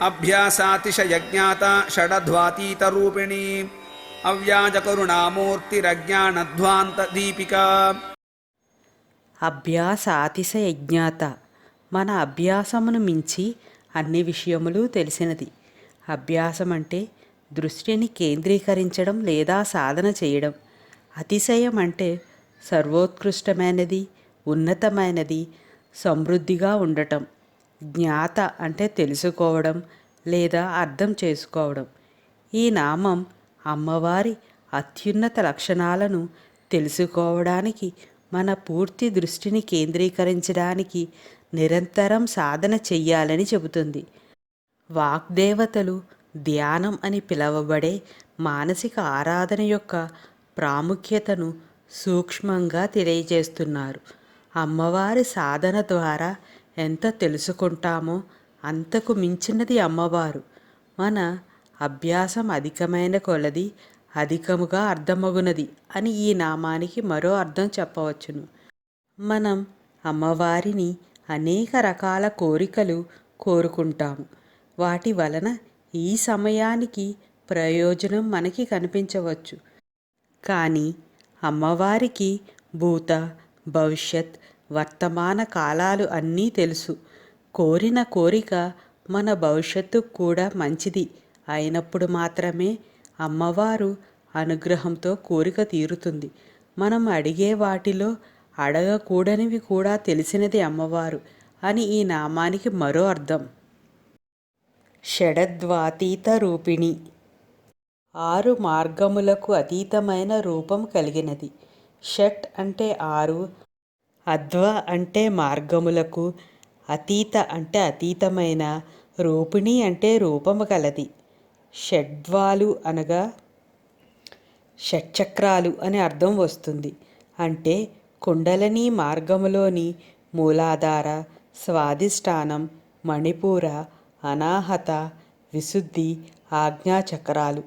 అభ్యాసాతిశయజ్ఞాత షడధ్వాతీతరూపిణి అవ్యాజకరుణామూర్తిరజ్ఞానధ్వాంత దీపిక. అభ్యాసాతిశయజ్ఞాత మన అభ్యాసమును మించి అన్ని విషయములు తెలిసినది. అభ్యాసం అంటే దృష్టిని కేంద్రీకరించడం లేదా సాధన చేయడం. అతిశయం అంటే సర్వోత్కృష్టమైనది, ఉన్నతమైనది, సమృద్ధిగా ఉండటం. జ్ఞాత అంటే తెలుసుకోవడం లేదా అర్థం చేసుకోవడం. ఈ నామం అమ్మవారి అత్యున్నత లక్షణాలను తెలుసుకోవడానికి, మన పూర్తి దృష్టిని కేంద్రీకరించడానికి నిరంతరం సాధన చెయ్యాలని చెబుతుంది. వాగ్దేవతలు ధ్యానం అని పిలువబడే మానసిక ఆరాధన యొక్క ప్రాముఖ్యతను సూక్ష్మంగా తెలియజేస్తున్నారు. అమ్మవారి సాధన ద్వారా ఎంత తెలుసుకుంటామో అంతకు మించినది అమ్మవారు. మన అభ్యాసం అధికమైన కొలది అధికముగా అర్థమగునది అని ఈ నామానికి మరో అర్థం చెప్పవచ్చును. మనం అమ్మవారిని అనేక రకాల కోరికలు కోరుకుంటాము. వాటి వలన ఈ సమయానికి ప్రయోజనం మనకి కనిపించవచ్చు. కానీ అమ్మవారికి భూత, భవిష్యత్, వర్తమాన కాలాలు అన్నీ తెలుసు. కోరిన కోరిక మన భవిష్యత్తుకు కూడా మంచిది అయినప్పుడు మాత్రమే అమ్మవారు అనుగ్రహంతో కోరిక తీరుతుంది. మనం అడిగే వాటిలో అడగకూడనివి కూడా తెలిసినది అమ్మవారు అని ఈ నామానికి మరో అర్థం. షడద్వాతీత రూపిణి 6 మార్గములకు అతీతమైన రూపం కలిగినది. షట్ అంటే 6, అద్వ అంటే మార్గములకు, అతీత అంటే అతీతమైన, రూపిణి అంటే రూపము కలది. షడ్వాలు అనగా షట్చక్రాలు అని అర్థం వస్తుంది. అంటే కుండలినీ మార్గములోని మూలాధార, స్వాధిష్టానం, మణిపూర, అనాహత, విశుద్ధి, ఆజ్ఞాచక్రాలు.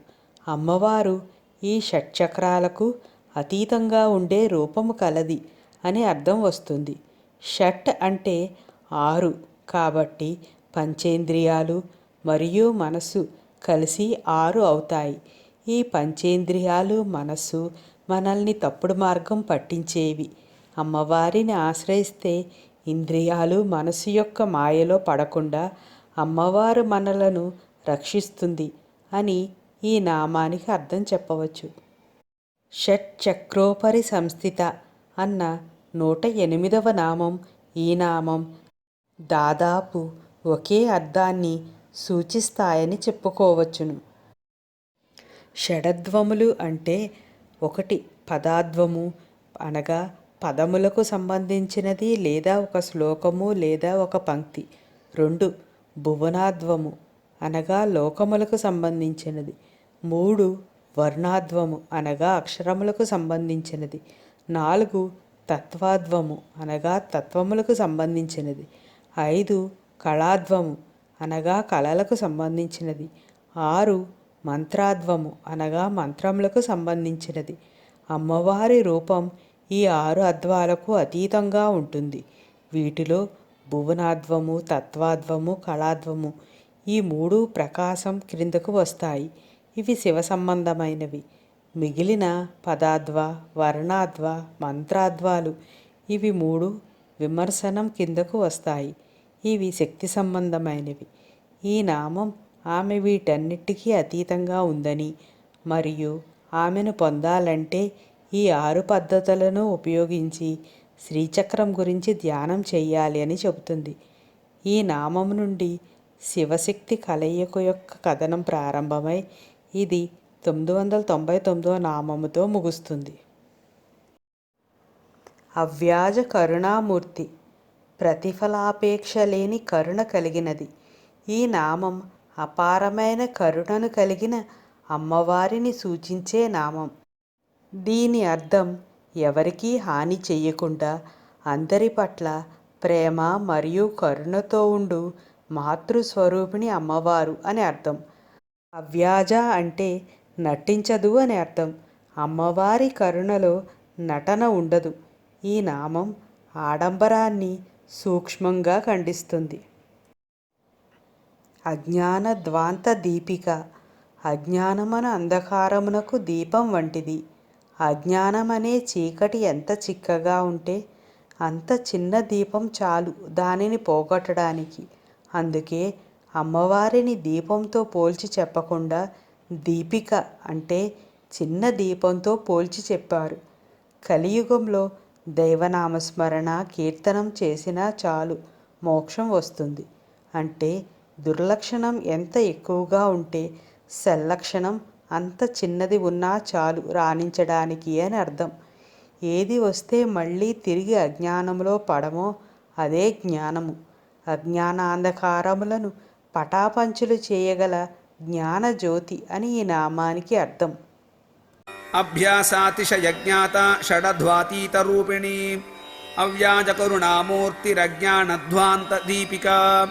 అమ్మవారు ఈ షట్చక్రాలకు అతీతంగా ఉండే రూపము కలది అని అర్థం వస్తుంది. షట్ అంటే 6 కాబట్టి పంచేంద్రియాలు మరియు మనస్సు కలిసి 6 అవుతాయి. ఈ పంచేంద్రియాలు, మనస్సు మనల్ని తప్పుడు మార్గం పట్టించేవి. అమ్మవారిని ఆశ్రయిస్తే ఇంద్రియాలు మనసు యొక్క మాయలో పడకుండా అమ్మవారు మనలను రక్షిస్తుంది అని ఈ నామానికి అర్థం చెప్పవచ్చు. షట్చక్రోపరి సంస్థిత అన్న 108వ నామం, ఈ నామం దాదాపు ఒకే అర్థాన్ని సూచిస్తాయని చెప్పుకోవచ్చును. షడద్వములు అంటే 1 పదాద్వము అనగా పదములకు సంబంధించినది లేదా ఒక శ్లోకము లేదా ఒక పంక్తి. 2 భువనాద్వము అనగా లోకములకు సంబంధించినది. 3 వర్ణాద్వము అనగా అక్షరములకు సంబంధించినది. 4 తత్వాద్వము అనగా తత్వములకు సంబంధించినది. 5 కళాద్వము అనగా కళలకు సంబంధించినది. 6 మంత్రాద్వము అనగా మంత్రములకు సంబంధించినది. అమ్మవారి రూపం ఈ 6 అద్వాలకు అతీతంగా ఉంటుంది. వీటిలో భువనాద్వము, తత్వాద్వము, కళాద్వము ఈ 3 ప్రకాశం క్రిందకు వస్తాయి. ఇవి శివ సంబంధమైనవి. మిగిలిన పదాద్వ, వర్ణాద్వ, మంత్రాద్వాలు ఇవి 3 విమర్శనం కిందకు వస్తాయి. ఇవి శక్తి సంబంధమైనవి. ఈ నామం ఆమె వీటన్నిటికీ అతీతంగా ఉందని మరియు ఆమెను పొందాలంటే ఈ 6 పద్ధతులను ఉపయోగించి శ్రీచక్రం గురించి ధ్యానం చెయ్యాలి అని చెబుతుంది. ఈ నామం నుండి శివశక్తి కలయిక యొక్క కథనం ప్రారంభమై ఇది 999వ నామముతో ముగుస్తుంది. అవ్యాజ కరుణామూర్తి ప్రతిఫలాపేక్ష లేని కరుణ కలిగినది. ఈ నామం అపారమైన కరుణను కలిగిన అమ్మవారిని సూచించే నామం. దీని అర్థం ఎవరికీ హాని చెయ్యకుండా అందరి పట్ల ప్రేమ మరియు కరుణతో ఉండు మాతృస్వరూపిణి అమ్మవారు అని అర్థం. అవ్యాజ అంటే నటించదు అని అర్థం. అమ్మవారి కరుణలో నటన ఉండదు. ఈ నామం ఆడంబరాన్ని సూక్ష్మంగా ఖండిస్తుంది. అజ్ఞాన ధ్వాంత దీపిక. అజ్ఞానమన అంధకారమునకు దీపం వంటిది. అజ్ఞానమనే చీకటి ఎంత చిక్కగా ఉంటే అంత చిన్న దీపం చాలు దానిని పోగొట్టడానికి. అందుకే అమ్మవారిని దీపంతో పోల్చి చెప్పకుండా దీపిక అంటే చిన్న దీపంతో పోల్చి చెప్పారు. కలియుగంలో దైవనామస్మరణ కీర్తనం చేసినా చాలు మోక్షం వస్తుంది. అంటే దుర్లక్షణం ఎంత ఎక్కువగా ఉంటే సల్లక్షణం అంత చిన్నది ఉన్నా చాలు రాణించడానికి అని అర్థం. ఏది వస్తే మళ్ళీ తిరిగి అజ్ఞానంలో పడమో అదే జ్ఞానము. అజ్ఞానాంధకారములను పటాపంచులు చేయగల జ్ఞానజ్యోతి అని ఈ నామానికి అర్థం. అభ్యాసాతిశయజ్ఞాత షడధ్వాతీతరూపిణీ అవ్యాజకరుణామూర్తిరజ్ఞానధ్వాంత దీపికా.